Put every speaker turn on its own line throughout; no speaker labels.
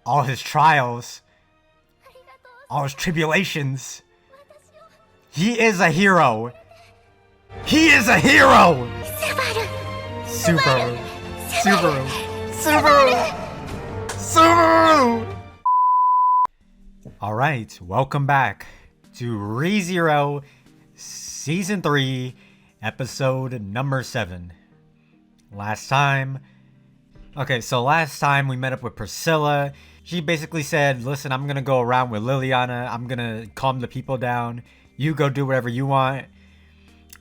all his trials, all his tribulations. He is a hero. He is a hero! Subaru. Subaru. Subaru. Subaru! Alright, welcome back to ReZero Season 3, Episode number 7. Last time we met up with Priscilla. She basically said, listen, I'm gonna go around with Liliana. I'm gonna calm the people down. You go do whatever you want.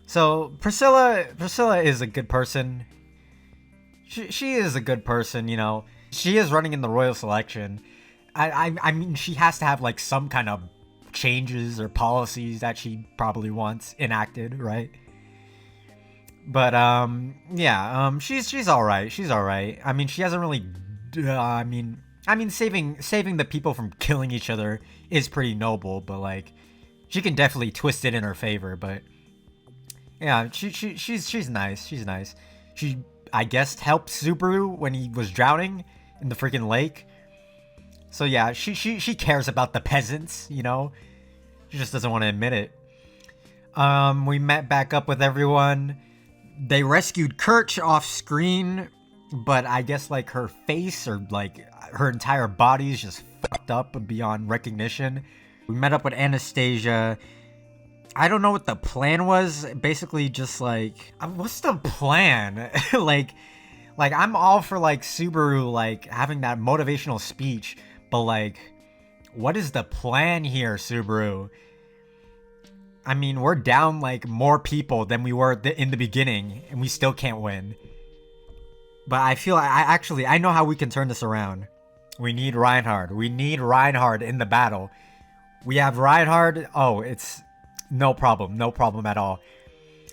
So Priscilla is a good person. She is a good person, you know. She is running in the royal selection. I mean, she has to have like some kind of changes or policies that she probably wants enacted, right? But yeah, she's all right. She's all right. I mean, she hasn't really. I mean, saving the people from killing each other is pretty noble, but like, she can definitely twist it in her favor. But yeah, she's nice. She's nice. She, I guess, helped Subaru when he was drowning in the freaking lake. So yeah, she cares about the peasants, you know. She just doesn't want to admit it. We met back up with everyone. They rescued Kirch off screen, but I guess like her face or like her entire body is just fucked up beyond recognition. We met up with Anastasia. I don't know what the plan was. Basically just like, what's the plan? like I'm all for like Subaru like having that motivational speech, but like, what is the plan here, Subaru? I mean, we're down like more people than we were in the beginning, and we still can't win. But I feel I know how we can turn this around. We need Reinhard. We need Reinhard in the battle. We have Reinhard. Oh, it's no problem. No problem at all.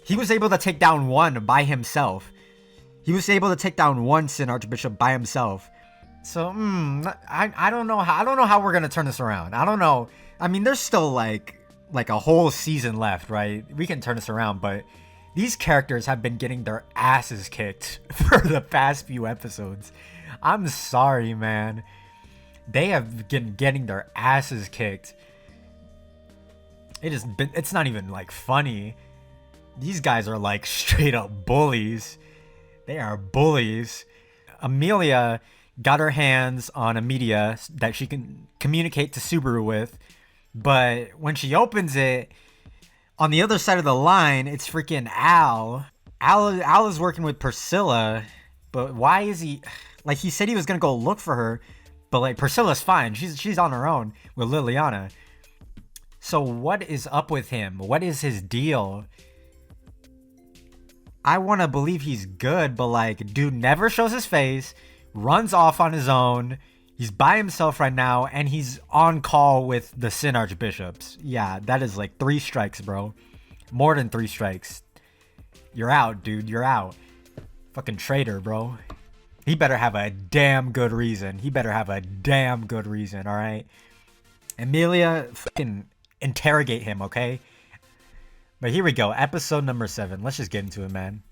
He was able to take down one by himself. He was able to take down one Sin Archbishop by himself. So, I don't know how we're gonna turn this around. I don't know. I mean, there's still like a whole season left, right? We can turn this around, but these characters have been getting their asses kicked for the past few episodes. I'm sorry, man. They have been getting their asses kicked. It's not even like funny. These guys are like straight up bullies. They are bullies. Amelia got her hands on a media that she can communicate to Subaru with. But when she opens it, on the other side of the line, it's freaking Al. Al is working with Priscilla, but why is he... Like, he said he was going to go look for her, but, like, Priscilla's fine. She's on her own with Liliana. So what is up with him? What is his deal? I want to believe he's good, but, like, dude never shows his face, runs off on his own. He's by himself right now, and he's on call with the Sin Archbishops. Yeah, that is like 3 strikes, bro. More than 3 strikes. You're out, dude. You're out. Fucking traitor, bro. He better have a damn good reason. Alright? Emilia, fucking interrogate him, okay? But here we go. Episode number 7. Let's just get into it, man.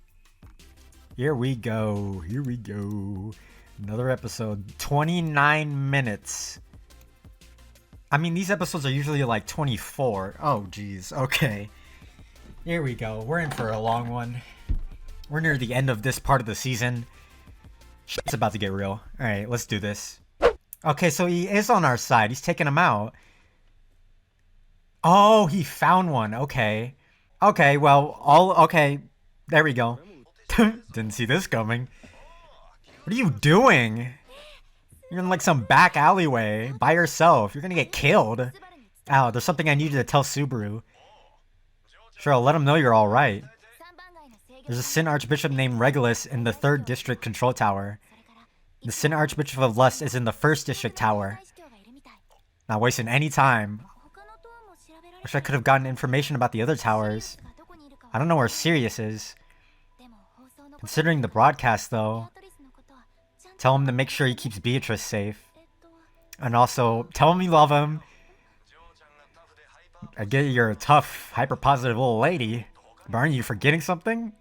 Here we go. Another episode, 29 minutes. I mean, these episodes are usually like 24. Oh, geez. Okay. Here we go. We're in for a long one. We're near the end of this part of the season. It's about to get real. Alright, let's do this. Okay, so he is on our side. He's taking him out. Oh, he found one. Okay. Okay, well, okay. There we go. Didn't see this coming. What are you doing? You're in like some back alleyway by yourself. You're gonna get killed. Ow, there's something I need you to tell Subaru. Sure, I'll let him know you're alright. There's a Sin Archbishop named Regulus in the 3rd District Control Tower. The Sin Archbishop of Lust is in the 1st District Tower. Not wasting any time. Wish I could have gotten information about the other towers. I don't know where Sirius is. Considering the broadcast, though, tell him to make sure he keeps Beatrice safe. And also, tell him you love him. I get you're a tough, hyper-positive little lady. But aren't you forgetting something?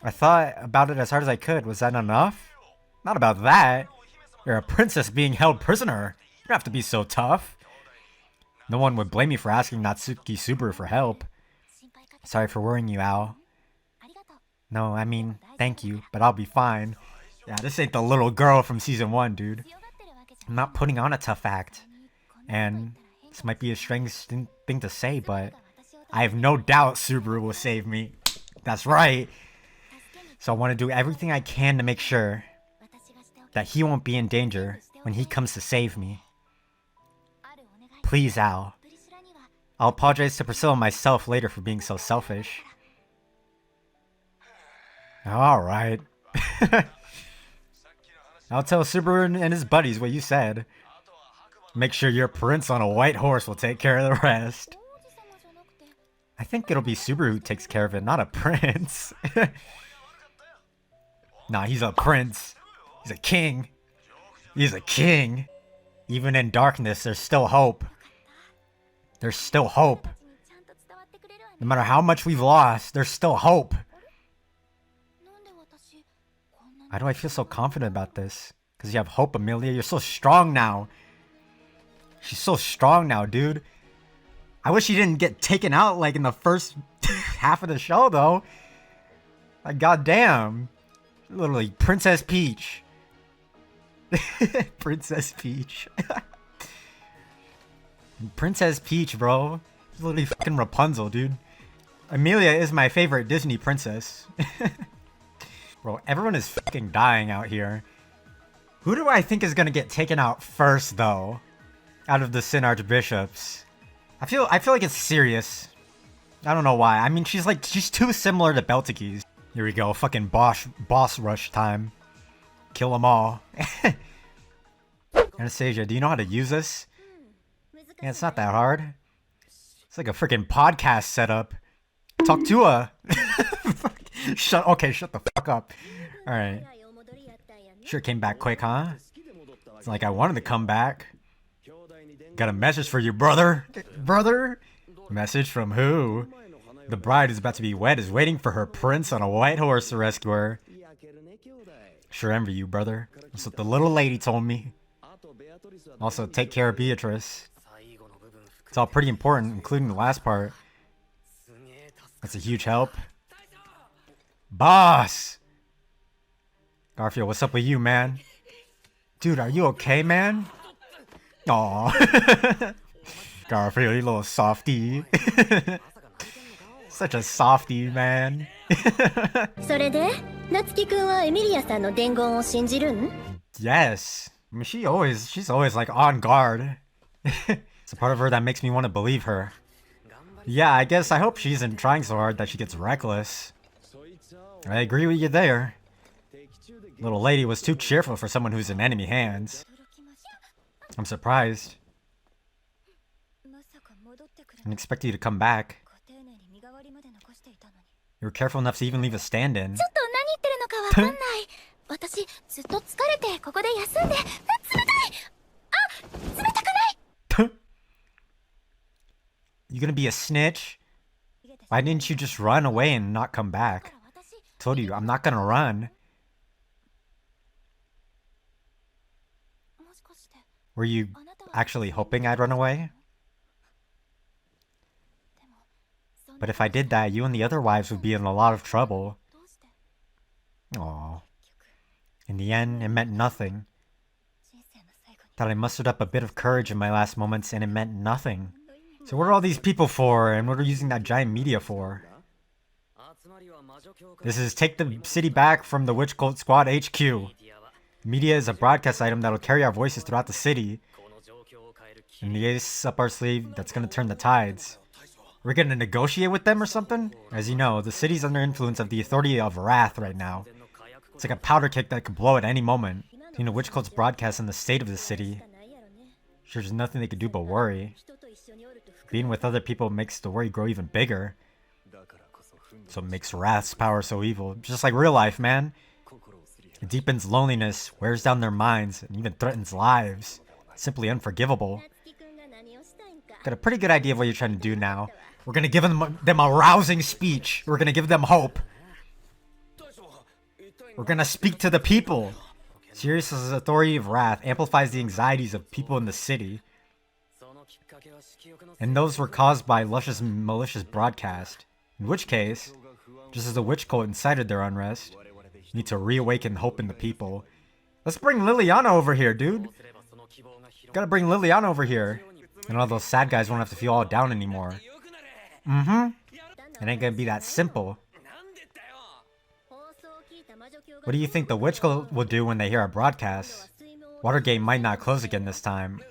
I thought about it as hard as I could. Was that enough? Not about that. You're a princess being held prisoner. You don't have to be so tough. No one would blame me for asking Natsuki Subaru for help. Sorry for worrying you, Ao. No, I mean, thank you, but I'll be fine. Yeah, this ain't the little girl from season 1, dude. I'm not putting on a tough act. And this might be a strange thing to say, but I have no doubt Subaru will save me. That's right. So I want to do everything I can to make sure that he won't be in danger when he comes to save me. Please, Al. I'll apologize to Priscilla myself later for being so selfish. Alright. I'll tell Subaru and his buddies what you said. Make sure your prince on a white horse will take care of the rest. I think it'll be Subaru who takes care of it, not a prince. Nah, he's a prince. He's a king. He's a king. Even in darkness, there's still hope. There's still hope. No matter how much we've lost, there's still hope. Why do I feel so confident about this? Because you have hope, Amelia. You're so strong now. She's so strong now, dude. I wish she didn't get taken out like in the first half of the show, though. Like, goddamn. Literally, Princess Peach. Princess Peach. Princess Peach, bro. She's literally fucking Rapunzel, dude. Amelia is my favorite Disney princess. Bro, everyone is fucking dying out here. Who do I think is gonna get taken out first, though? Out of the Sin Archbishops. I feel like it's serious. I don't know why. I mean, she's too similar to Beltikis. Here we go, fucking boss rush time. Kill them all. Anastasia, do you know how to use this? Yeah, it's not that hard. It's like a freaking podcast setup. Talk to her. Shut the fuck up. Alright. Sure came back quick, huh? It's like I wanted to come back. Got a message for you, brother. Brother? Message from who? The bride is about to be wed, is waiting for her prince on a white horse to rescue her. Sure envy you, brother. That's what the little lady told me. Also, take care of Beatrice. It's all pretty important, including the last part. That's a huge help. Boss! Garfield, what's up with you, man? Dude, are you okay, man? Aw. Garfield, you little softy. Such a softy, man. Yes. I mean, she's always like on guard. It's a part of her that makes me want to believe her. Yeah, I hope she isn't trying so hard that she gets reckless. I agree with you there. Little lady was too cheerful for someone who's in enemy hands. I'm surprised. I didn't expect you to come back. You were careful enough to even leave a stand-in. You gonna be a snitch? Why didn't you just run away and not come back? Told you, I'm not gonna run. Were you actually hoping I'd run away? But if I did that, you and the other wives would be in a lot of trouble. Aww. In the end, it meant nothing. Thought I mustered up a bit of courage in my last moments, and it meant nothing. So what are all these people for, and what are we using that giant media for? This is take the city back from the Witch Cult Squad HQ. Media is a broadcast item that'll carry our voices throughout the city. And the ace up our sleeve that's gonna turn the tides. We're gonna negotiate with them or something? As you know, the city's under influence of the authority of Wrath right now. It's like a powder keg that could blow at any moment. You know, Witch Cult's broadcast in the state of the city. Sure, there's nothing they could do but worry. Being with other people makes the worry grow even bigger. So it makes Wrath's power so evil. Just like real life, man. It deepens loneliness, wears down their minds, and even threatens lives. Simply unforgivable. Got a pretty good idea of what you're trying to do now. We're gonna give them a rousing speech. We're gonna give them hope. We're gonna speak to the people. Sirius's authority of wrath amplifies the anxieties of people in the city, and those were caused by Lush's malicious broadcast. In which case, just as the witch cult incited their unrest, you need to reawaken hope in the people. Let's bring Liliana over here, dude. Gotta bring Liliana over here. And all those sad guys won't have to feel all down anymore. It ain't gonna be that simple. What do you think the witch cult will do when they hear our broadcast? Watergate might not close again this time.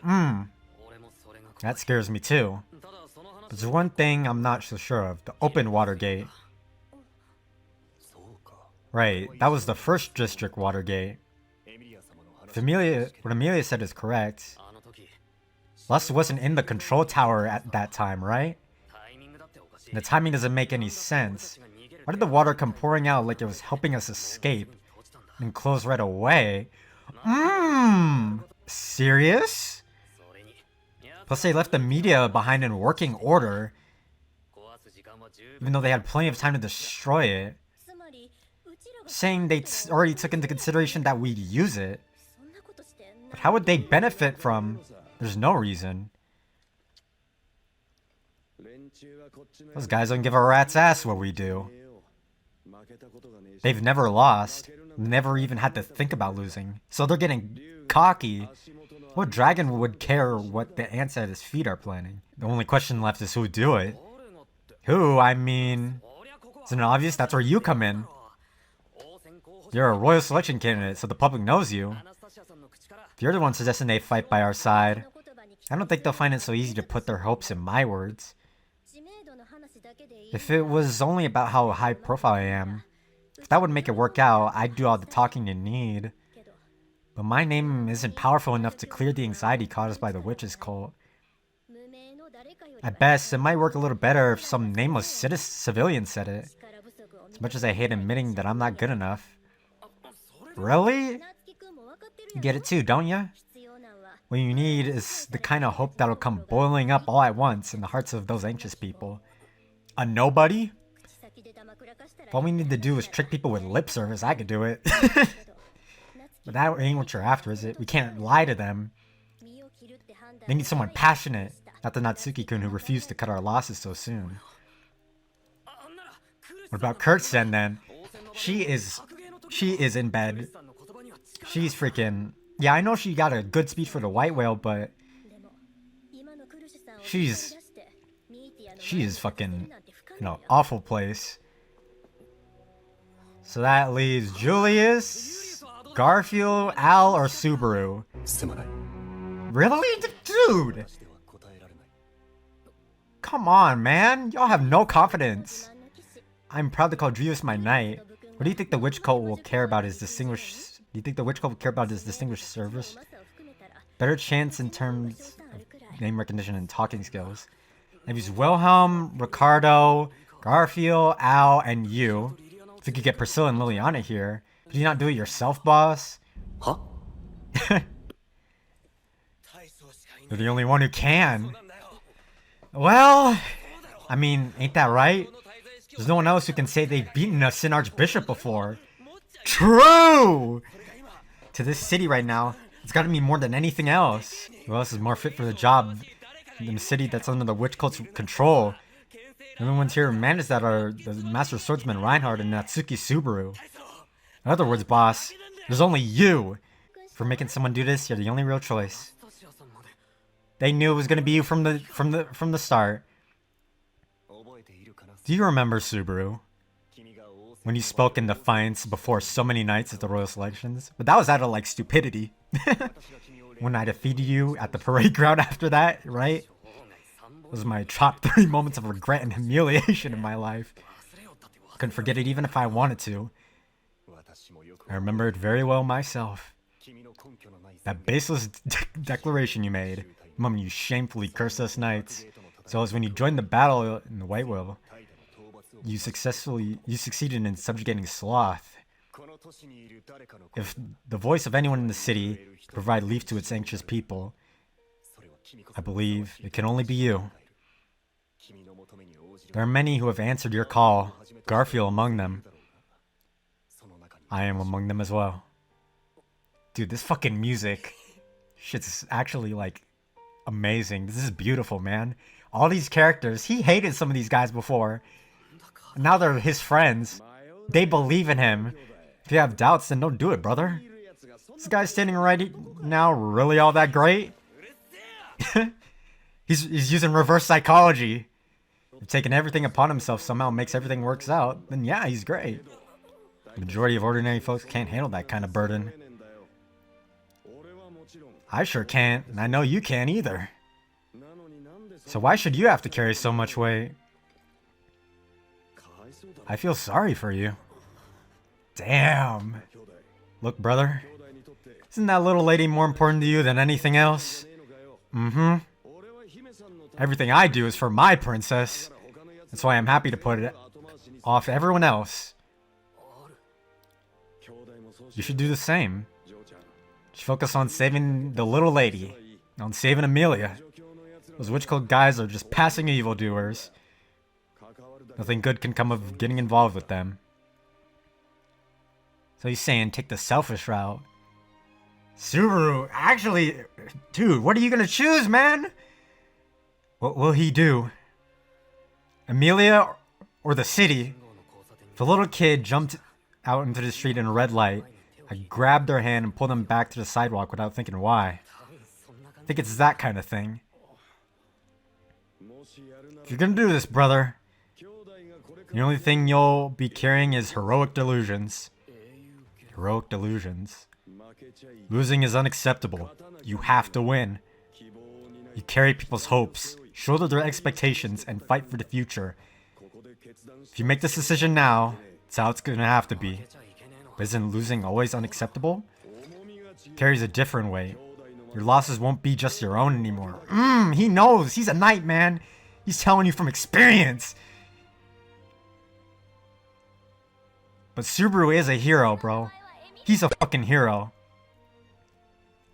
That scares me too. But there's one thing I'm not so sure of. The open Watergate. Right, that was the first district Watergate. If what Amelia said is correct, Lust wasn't in the control tower at that time, right? And the timing doesn't make any sense. Why did the water come pouring out like it was helping us escape and close right away? Serious? Plus they left the media behind in working order, even though they had plenty of time to destroy it. Saying they already took into consideration that we'd use it. But how would they benefit from? There's no reason. Those guys don't give a rat's ass what we do. They've never lost. Never even had to think about losing. So they're getting cocky. What dragon would care what the ants at his feet are planning? The only question left is who'd do it. Who? I mean, isn't it obvious? That's where you come in. You're a royal selection candidate, so the public knows you. If you're the one suggesting they fight by our side, I don't think they'll find it so easy to put their hopes in my words. If it was only about how high profile I am, if that would make it work out, I'd do all the talking you need. But my name isn't powerful enough to clear the anxiety caused by the witches cult. At best, it might work a little better if some nameless civilian said it. As much as I hate admitting that I'm not good enough. Really? You get it too, don't ya? What you need is the kind of hope that'll come boiling up all at once in the hearts of those anxious people. A nobody? If all we need to do is trick people with lip service, I could do it. But that ain't what you're after, is it? We can't lie to them. They need someone passionate, not the Natsuki-kun who refused to cut our losses so soon. What about Kurtzen then? She is in bed. She's freaking... Yeah, I know she got a good speech for the white whale, but... She is fucking... awful place. So that leaves Julius, Garfield, Al, or Subaru. Really? Dude! Come on, man. Y'all have no confidence. I'm proud to call Julius my knight. What do you think the witch cult will care about his distinguished... Do you think the witch cult will care about his distinguished service? Better chance in terms of name recognition and talking skills. I've used Wilhelm, Ricardo, Garfield, Al, and you. If you could get Priscilla and Liliana here. Could you not do it yourself, boss? Huh? You're the only one who can. Well, I mean, ain't that right? There's no one else who can say they've beaten a Sin Archbishop before. True! To this city right now, it's gotta be more than anything else. Who else is more fit for the job than the city that's under the witch cult's control? The only ones here who manage that are the Master Swordsman Reinhardt and Natsuki Subaru. In other words, boss, there's only you. For making someone do this, you're the only real choice. They knew it was gonna be you from the start. Do you remember, Subaru? When you spoke in defiance before so many knights at the royal selections? But that was out of, like, stupidity. When I defeated you at the parade ground after that, right? Those are my top 3 moments of regret and humiliation in my life. I couldn't forget it even if I wanted to. I remember it very well myself. That baseless declaration you made, the moment you shamefully cursed us knights, as well as when you joined the battle in the White Will. You succeeded in subjugating Sloth. If the voice of anyone in the city could provide relief to its anxious people, I believe it can only be you. There are many who have answered your call, Garfield among them. I am among them as well. Dude, this fucking music. Shit's actually, like, amazing. This is beautiful, man. All these characters, he hated some of these guys before. Now they're his friends. They believe in him. If you have doubts, then don't do it, brother. This guy's standing right now really all that great? he's using reverse psychology. If taking everything upon himself somehow makes everything works out, then yeah, he's great. The majority of ordinary folks can't handle that kind of burden. I sure can't, and I know you can't either. So why should you have to carry so much weight? I feel sorry for you. Damn. Look, brother. Isn't that little lady more important to you than anything else? Mm-hmm. Everything I do is for my princess. That's why I'm happy to put it off everyone else. You should do the same. Just focus on saving the little lady. On saving Amelia. Those witch cult guys are just passing evildoers. Nothing good can come of getting involved with them. So he's saying take the selfish route. Subaru, actually, dude, what are you gonna choose, man? What will he do? Amelia or the city? If a little kid jumped out into the street in a red light, I grabbed their hand and pulled them back to the sidewalk without thinking why. I think it's that kind of thing. If you're gonna do this, brother, the only thing you'll be carrying is heroic delusions. Heroic delusions. Losing is unacceptable. You have to win. You carry people's hopes, shoulder their expectations, and fight for the future. If you make this decision now, it's how it's gonna have to be. But isn't losing always unacceptable? It carries a different weight. Your losses won't be just your own anymore. He knows. He's a knight, man. He's telling you from experience. But Subaru is a hero, bro. He's a fucking hero.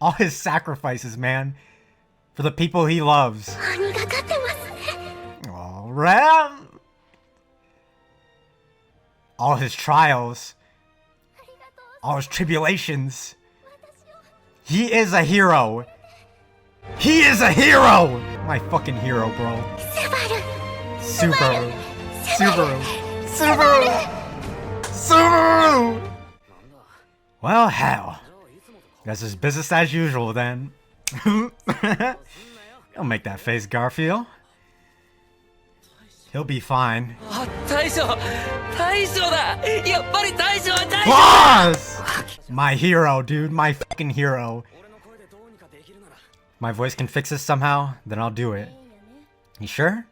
All his sacrifices, man. For the people he loves. Alright. All his trials. All his tribulations. He is a hero. He is a hero! My fucking hero, bro. Subaru. Subaru. Subaru. Subaru! Well, hell. Guess it's business as usual then. Don't make that face, Garfield. He'll be fine. Boss! My hero, dude. My fucking hero. My voice can fix this somehow, then I'll do it. You sure?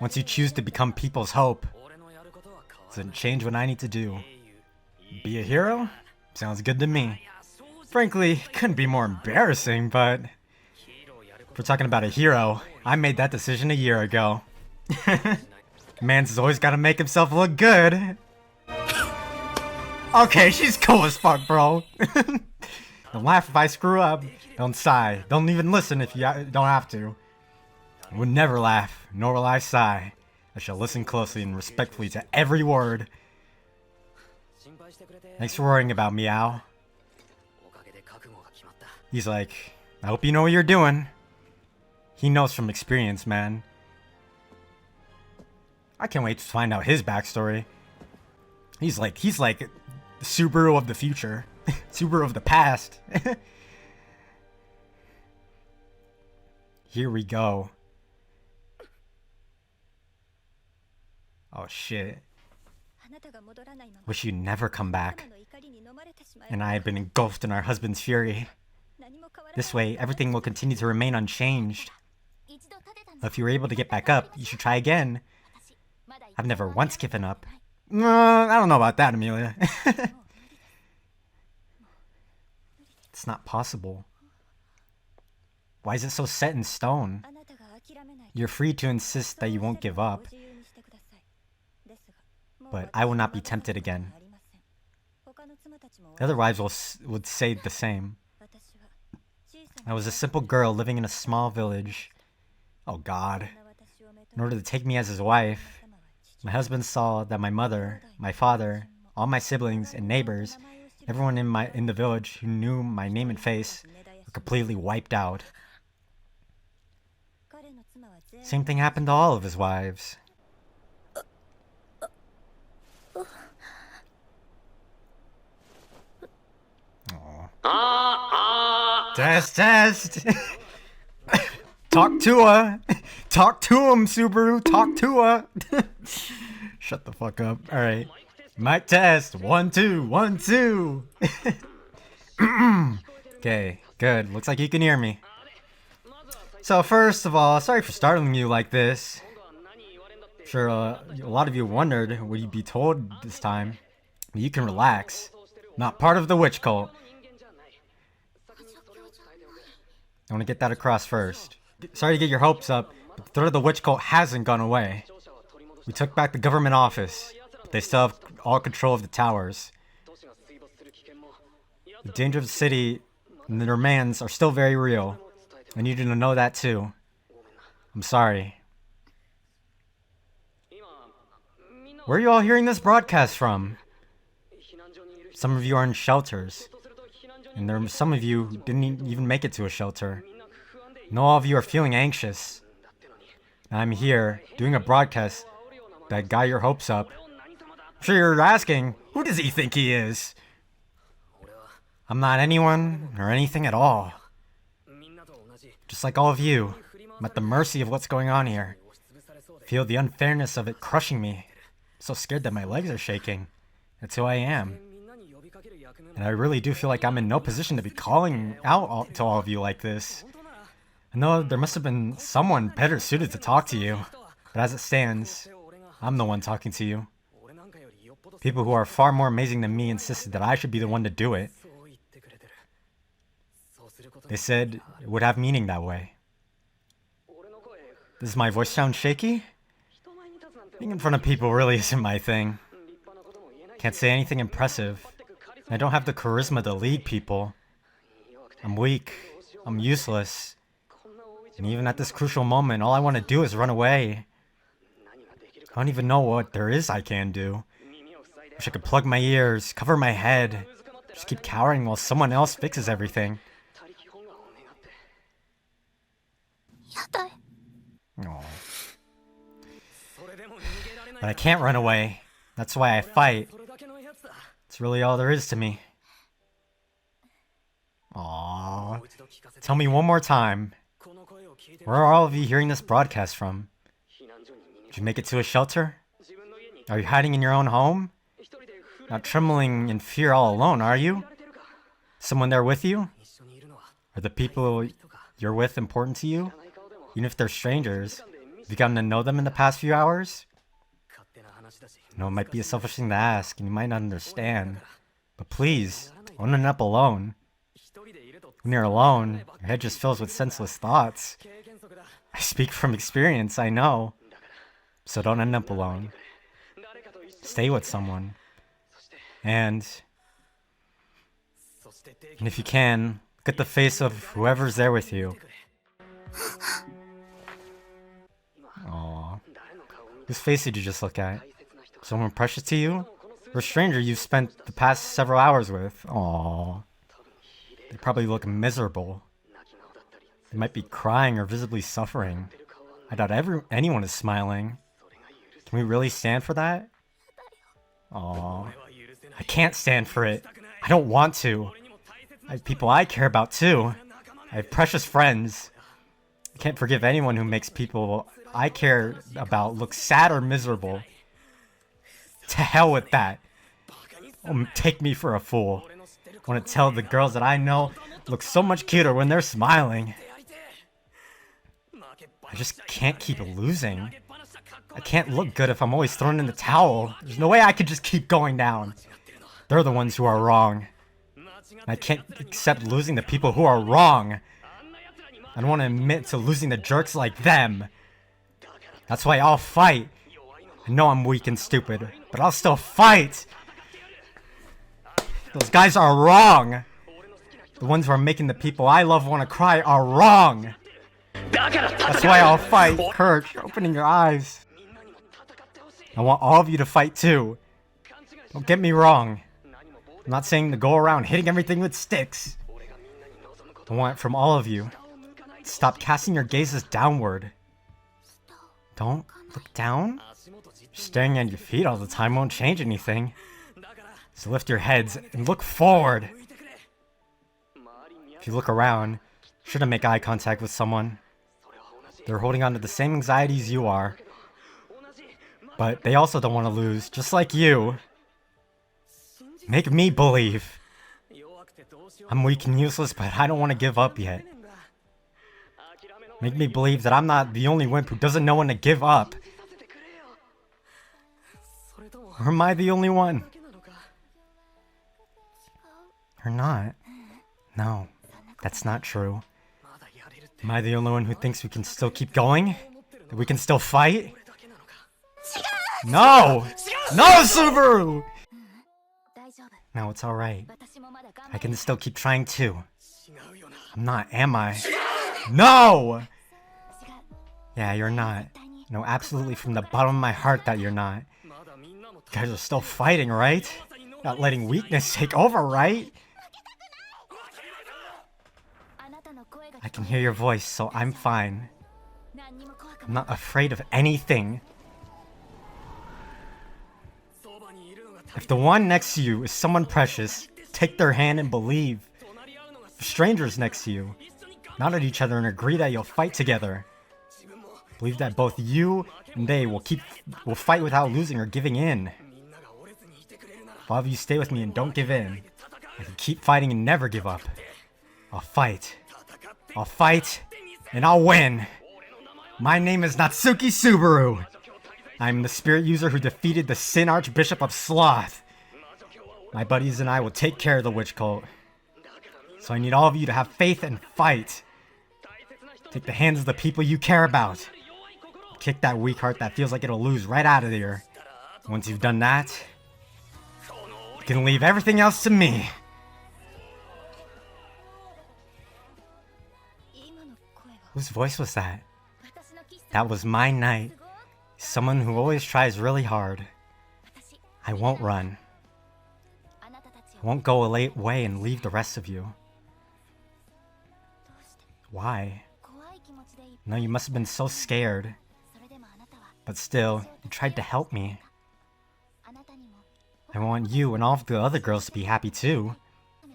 Once you choose to become people's hope, doesn't change what I need to do. Be a hero? Sounds good to me. Frankly, couldn't be more embarrassing, but if we're talking about a hero, I made that decision a year ago. Man's always gotta make himself look good. Okay, she's cool as fuck, bro. Don't laugh if I screw up. Don't sigh. Don't even listen if you don't have to. I would never laugh, nor will I sigh. I shall listen closely and respectfully to every word. Thanks for worrying about me, Al. He's like, I hope you know what you're doing. He knows from experience, man. I can't wait to find out his backstory. He's like Subaru of the future. Subaru of the past. Here we go. Oh shit. Wish you'd never come back. And I had been engulfed in our husband's fury. This way, everything will continue to remain unchanged. If you were able to get back up, you should try again. I've never once given up. I don't know about that, Amelia. It's not possible. Why is it so set in stone? You're free to insist that you won't give up. But I will not be tempted again. The other wives would say the same. I was a simple girl living in a small village. Oh God. In order to take me as his wife, my husband saw that my mother, my father, all my siblings and neighbors Everyone in the village who knew my name and face were completely wiped out. Same thing happened to all of his wives. Aww. Test. Talk to her. Talk to him, Subaru. Talk to her. Shut the fuck up. All right. Mic test. 1 2 1 2. Okay, good. Looks like you can hear me. So first of all, sorry for startling you like this. I'm sure a lot of you wondered what you'd be told this time. But you can relax. Not part of the witch cult. I want to get that across first. Sorry to get your hopes up, but the threat of the witch cult hasn't gone away. We took back the government office, but they still have all control of the towers. The danger of the city and the demands are still very real. I need you to know that too. I'm sorry. Where are you all hearing this broadcast from? Some of you are in shelters. And there are some of you who didn't even make it to a shelter. And all of you are feeling anxious. And I'm here, doing a broadcast that got your hopes up. I'm sure you're asking, who does he think he is? I'm not anyone or anything at all. Just like all of you, I'm at the mercy of what's going on here. I feel the unfairness of it crushing me. I'm so scared that my legs are shaking. That's who I am. And I really do feel like I'm in no position to be calling out to all of you like this. I know there must have been someone better suited to talk to you, but as it stands, I'm the one talking to you. People who are far more amazing than me insisted that I should be the one to do it. They said it would have meaning that way. Does my voice sound shaky? Being in front of people really isn't my thing. Can't say anything impressive. I don't have the charisma to lead people. I'm weak. I'm useless. And even at this crucial moment, all I want to do is run away. I don't even know what there is I can do. Wish I could plug my ears, cover my head, just keep cowering while someone else fixes everything. Aww. But I can't run away. That's why I fight. It's really all there is to me. Aww. Tell me one more time. Where are all of you hearing this broadcast from? Did you make it to a shelter? Are you hiding in your own home? Not trembling in fear all alone, are you? Someone there with you? Are the people you're with important to you? Even if they're strangers, have you gotten to know them in the past few hours? I know it might be a selfish thing to ask, and you might not understand. But please, don't end up alone. When you're alone, your head just fills with senseless thoughts. I speak from experience, I know. So don't end up alone. Stay with someone. And if you can, look at the face of whoever's there with you. Aww. Whose face did you just look at? Someone precious to you? Or a stranger you've spent the past several hours with? Aww. They probably look miserable. They might be crying or visibly suffering. I doubt anyone is smiling. Can we really stand for that? Aww. I can't stand for it. I don't want to. I have people I care about too. I have precious friends. I can't forgive anyone who makes people I care about look sad or miserable. To hell with that. Take me for a fool. I want to tell the girls that I know look so much cuter when they're smiling. I just can't keep losing. I can't look good if I'm always thrown in the towel. There's no way I could just keep going down. They're the ones who are wrong. I can't accept losing the people who are wrong. I don't want to admit to losing the jerks like them. That's why I'll fight. I know I'm weak and stupid, but I'll still fight. Those guys are wrong. The ones who are making the people I love want to cry are wrong. That's why I'll fight. Courage, opening your eyes. I want all of you to fight too. Don't get me wrong. I'm not saying to go around hitting everything with sticks. I want from all of you, stop casting your gazes downward. Don't look down. Staring at your feet all the time won't change anything. So lift your heads and look forward. If you look around, shouldn't make eye contact with someone. They're holding on to the same anxieties you are. But they also don't want to lose, just like you. Make me believe. I'm weak and useless, but I don't want to give up yet. Make me believe that I'm not the only wimp who doesn't know when to give up. Or am I the only one? You're not. No, that's not true. Am I the only one who thinks we can still keep going? That we can still fight? No! No, Subaru! No, it's alright. I can still keep trying too. I'm not, am I? No! Yeah, you're not. No, absolutely from the bottom of my heart that you're not. You guys are still fighting, right? Not letting weakness take over, right? I can hear your voice, so I'm fine. I'm not afraid of anything. If the one next to you is someone precious, take their hand and believe. If strangers next to you, nod at each other and agree that you'll fight together. Believe that both you and they will fight without losing or giving in. If all of you stay with me and don't give in, I can keep fighting and never give up. I'll fight. I'll fight, and I'll win. My name is Natsuki Subaru. I'm the spirit user who defeated the Sin Archbishop of Sloth. My buddies and I will take care of the witch cult. So I need all of you to have faith and fight. Take the hands of the people you care about. Kick that weak heart that feels like it'll lose right out of here. Once you've done that, you can leave everything else to me. Whose voice was that? That was my knight. Someone who always tries really hard. I won't run. I won't go away and leave the rest of you. Why? No, you must have been so scared. But still, you tried to help me. I want you and all of the other girls to be happy too.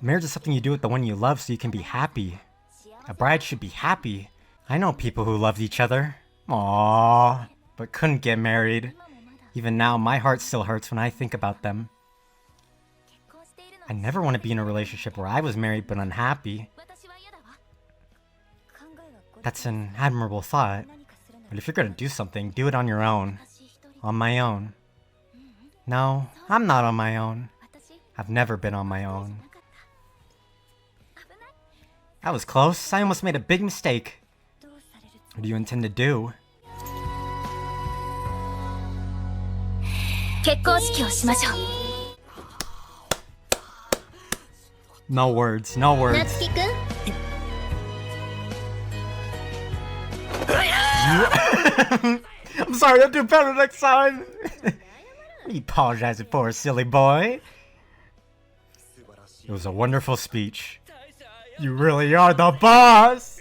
Marriage is something you do with the one you love so you can be happy. A bride should be happy. I know people who loved each other. Aww, but couldn't get married. Even now, my heart still hurts when I think about them. I never want to be in a relationship where I was married but unhappy. That's an admirable thought. But if you're gonna do something, do it on your own. On my own. No, I'm not on my own. I've never been on my own. That was close. I almost made a big mistake. What do you intend to do? No words, no words. I'm sorry, I'll do better next time. What are you apologizing for, silly boy? It was a wonderful speech. You really are the boss!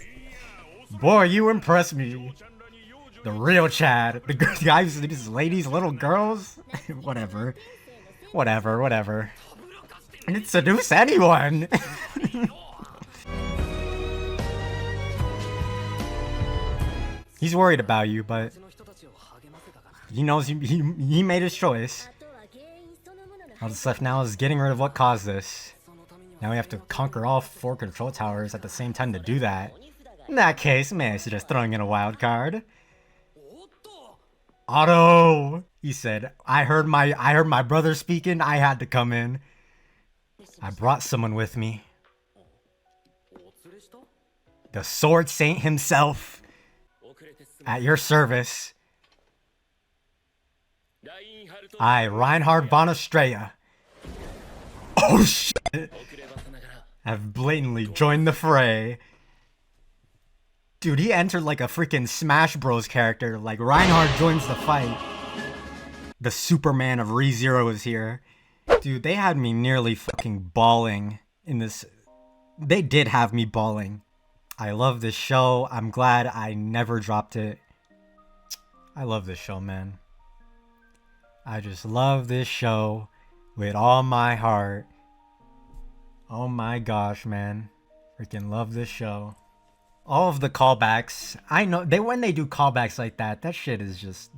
Boy, you impressed me. The real Chad. The guys, these ladies, little girls. Whatever. Whatever. I didn't seduce anyone. He's worried about you, but he knows he made his choice. All that's left now is getting rid of what caused this. Now we have to conquer all 4 control towers at the same time to do that. In that case, may I suggest throwing in a wild card? Otto! He said, I heard my brother speaking, I had to come in. I brought someone with me. The Sword Saint himself. At your service. I, Reinhard von Estrella. Oh shit! Have blatantly joined the fray. Dude, he entered like a freaking Smash Bros character. Like, Reinhard joins the fight. The Superman of ReZero is here. Dude, they had me nearly fucking bawling in this. They did have me bawling. I love this show. I'm glad I never dropped it. I love this show, man. I just love this show with all my heart. Oh my gosh, man. Freaking love this show. All of the callbacks. I know when they do callbacks like that, that shit is just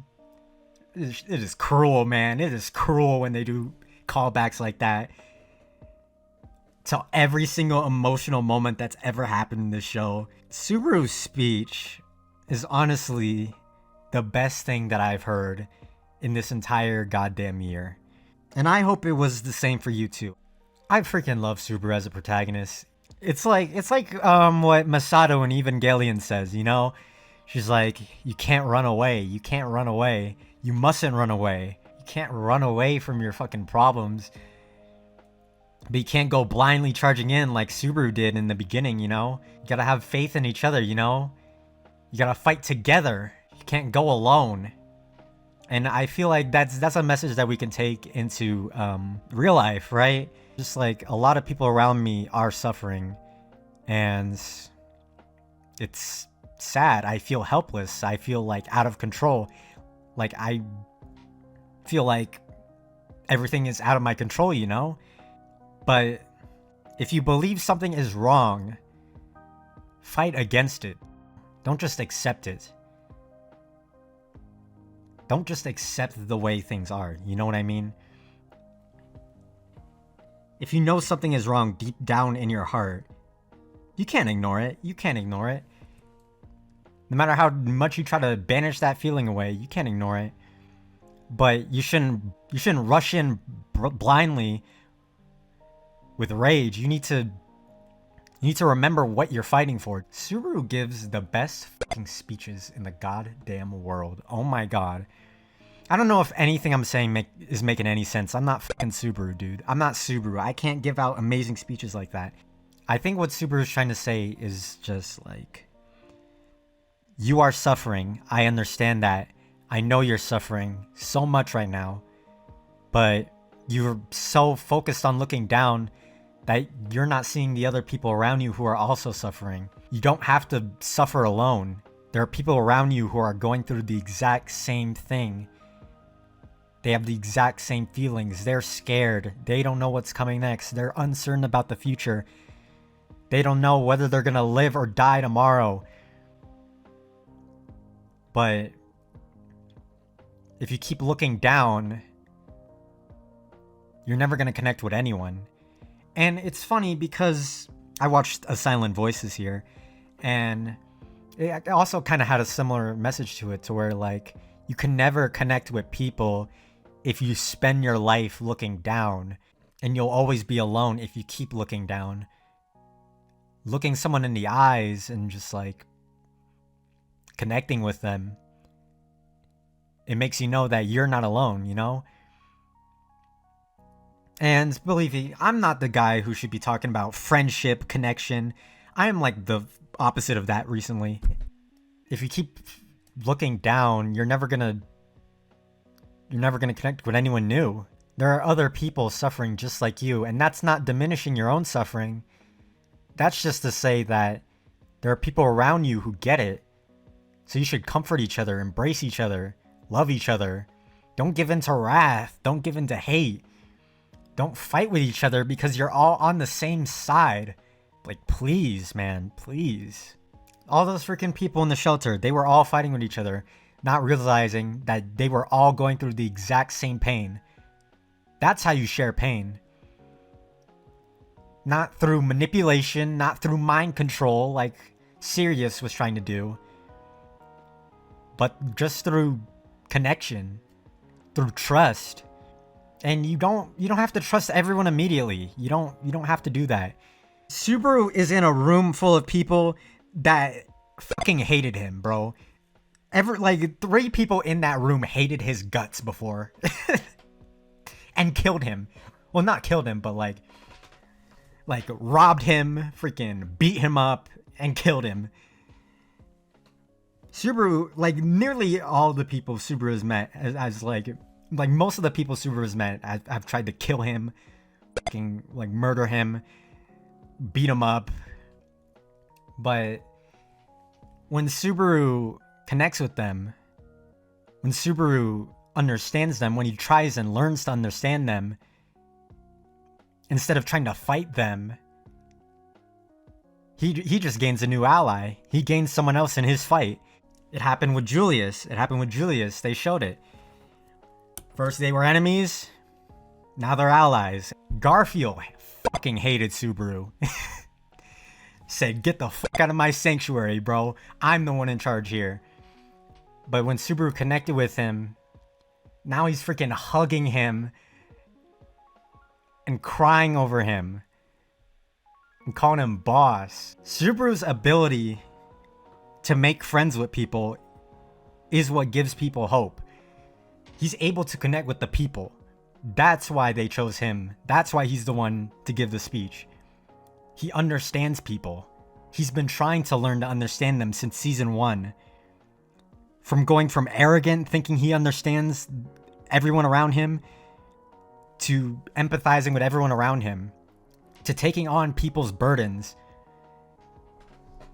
it is cruel, man. It is cruel when they do callbacks like that to every single emotional moment that's ever happened in this show. Subaru's speech is honestly the best thing that I've heard in this entire goddamn year. And I hope it was the same for you too. I freaking love Subaru as a protagonist. It's like what Masato in Evangelion says, you know? She's like, you can't run away. You can't run away. You mustn't run away. You can't run away from your fucking problems. But you can't go blindly charging in like Subaru did in the beginning, you know? You gotta have faith in each other, you know? You gotta fight together. You can't go alone. And I feel like that's a message that we can take into real life, right? Just like a lot of people around me are suffering, and it's sad. I feel helpless. I feel like out of control. Like I feel like everything is out of my control, you know? But if you believe something is wrong, fight against it. Don't just accept it. Don't just accept the way things are. You know what I mean? If you know something is wrong deep down in your heart, you can't ignore it. You can't ignore it. No matter how much you try to banish that feeling away, you can't ignore it. But you shouldn't rush in blindly with rage. You need to remember what you're fighting for. Subaru gives the best fucking speeches in the goddamn world. Oh my god. I don't know if anything I'm saying is making any sense. I'm not fucking Subaru, dude. I'm not Subaru. I can't give out amazing speeches like that. I think what Subaru is trying to say is just like, you are suffering. I understand that. I know you're suffering so much right now. But you're so focused on looking down that you're not seeing the other people around you who are also suffering. You don't have to suffer alone. There are people around you who are going through the exact same thing. They have the exact same feelings. They're scared. They don't know what's coming next. They're uncertain about the future. They don't know whether they're gonna live or die tomorrow. But if you keep looking down, you're never gonna connect with anyone. And it's funny because I watched A Silent Voices here, and it also kind of had a similar message to it, to where like you can never connect with people if you spend your life looking down, and you'll always be alone if you keep looking down. Looking someone in the eyes and just like connecting with them, it makes you know that you're not alone, you know? And believe me, I'm not the guy who should be talking about friendship, connection. I am like the opposite of that recently. If you keep looking down, you're never gonna connect with anyone new. There are other people suffering just like you, and that's not diminishing your own suffering. That's just to say that there are people around you who get it. So you should comfort each other, embrace each other, love each other. Don't give in to wrath. Don't give in to hate. Don't fight with each other because you're all on the same side. Like, please, man, please. All those freaking people in the shelter, they were all fighting with each other, not realizing that they were all going through the exact same pain. That's how you share pain. Not through manipulation, not through mind control like Sirius was trying to do, but just through connection, through trust. And you don't have to trust everyone immediately. You don't have to do that. Subaru is in a room full of people that fucking hated him, bro. Like 3 people in that room hated his guts before and killed him. Well, not killed him, but like robbed him, freaking beat him up and killed him. Subaru, like nearly all the people Subaru has met as like Like, most of the people Subaru's met have tried to kill him, fucking, like, murder him, beat him up. But when Subaru connects with them, when Subaru understands them, when he tries and learns to understand them, instead of trying to fight them, he just gains a new ally. He gains someone else in his fight. It happened with Julius. They showed it. First they were enemies, now they're allies. Garfield fucking hated Subaru. Said, get the fuck out of my sanctuary, bro. I'm the one in charge here. But when Subaru connected with him, now he's freaking hugging him and crying over him and calling him boss. Subaru's ability to make friends with people is what gives people hope. He's able to connect with the people. That's why they chose him. That's why he's the one to give the speech. He understands people. He's been trying to learn to understand them since season 1. From going from arrogant, thinking he understands everyone around him, to empathizing with everyone around him, to taking on people's burdens,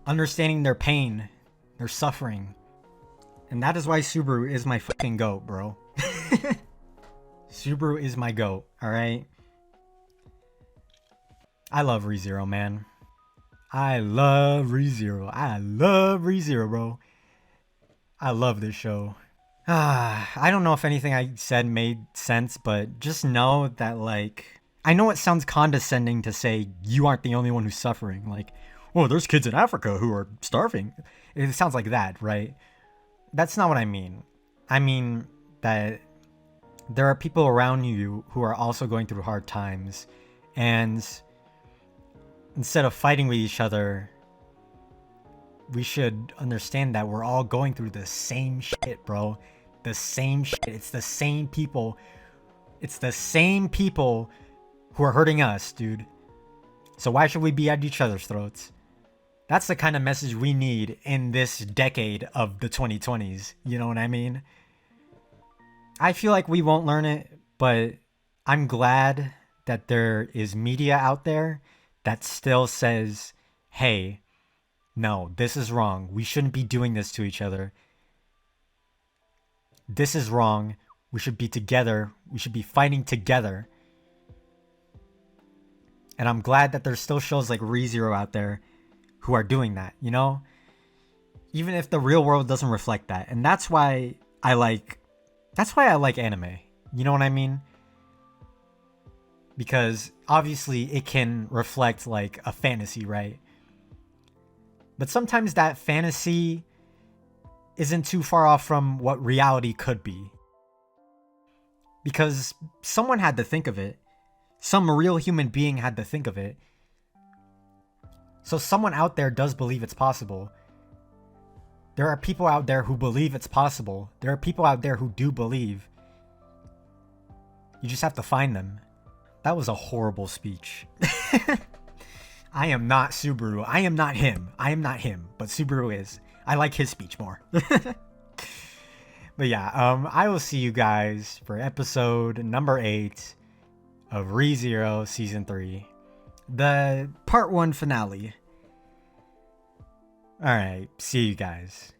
understanding their pain, their suffering. And that is why Subaru is my fucking GOAT, bro. Subaru is my GOAT, alright? I love ReZero, man. I love ReZero. Bro. I love this show. I don't know if anything I said made sense, but just know that, like, I know it sounds condescending to say you aren't the only one who's suffering. Like, oh, there's kids in Africa who are starving. It sounds like that, right? That's not what I mean. I mean that there are people around you who are also going through hard times, and instead of fighting with each other, we should understand that we're all going through the same shit, bro. The same shit. It's the same people. It's the same people who are hurting us, dude. So why should we be at each other's throats? That's the kind of message we need in this decade of the 2020s. You know what I mean? I feel like we won't learn it, but I'm glad that there is media out there that still says, hey, no, this is wrong. We shouldn't be doing this to each other. This is wrong. We should be together. We should be fighting together. And I'm glad that there's still shows like ReZero out there who are doing that, you know? Even if the real world doesn't reflect that. And that's why I like anime. You know what I mean? Because obviously it can reflect like a fantasy, right? But sometimes that fantasy isn't too far off from what reality could be. Because someone had to think of it. Some real human being had to think of it. So someone out there does believe it's possible. There are people out there who believe it's possible. There are people out there who do believe. You just have to find them. That was a horrible speech. I am not Subaru. I am not him. But Subaru is. I like his speech more. But yeah, I will see you guys for episode number 8 of ReZero Season 3. The Part 1 finale. Alright, see you guys.